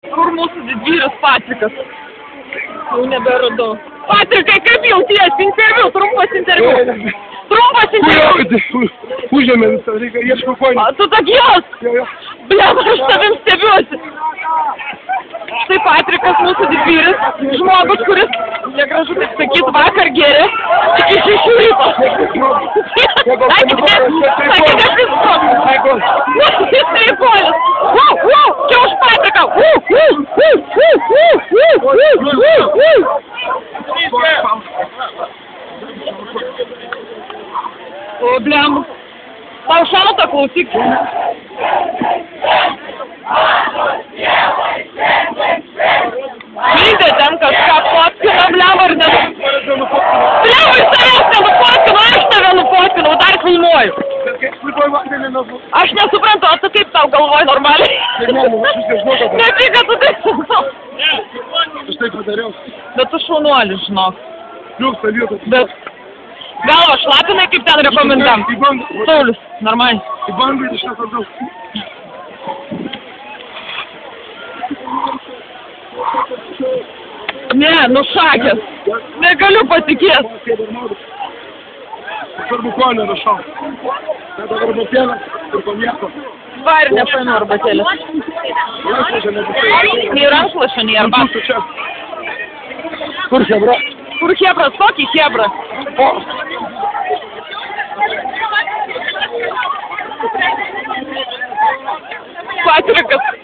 Kur mūsų didvyris Patrikas? Jau neberadau. Patrikai, kaip jauties? Interviu, trumpas interviu. Trumpas interviu. Užėmė visą, reikia ieško kojų. Tu tokios? Bliam, aš tavim stebiuosi. Štai Patrikas, mūsų didvyris, žmogus, kuris, negražu taip sakyt, vakar gėrė iki 6 ryto. Sakė, neprisko. Jis streikuolis. Čia už Patriką. O, bliam, tau šalta, klausyk. Žydė ten kažką fotkina, bliam, ar ne? Bliam, iš tavęs nenufotkinau, aš tave nufotkinau, dar filmuoju. Aš nesuprantu, o tu kaip tau galvoji normaliai? Ne tik, kad tu taip žinau. Aš taip padariau. Bet tu šaunuolis, žinok. Liuks, avietas. Bet galva šlapinai, kaip ten rekomendam. Saulius, normaliai. Į bangą iš tas atgal. Ne, nušakęs. Negaliu patikėt. Svarbu konio rašau. Tada arbatėlės ir pamieko. Var, nepainu arbatėlės. Nei rankšluosčio, nei arbatų. Kur hebra? Kur hebras? Kokį hebrą? Patrikas.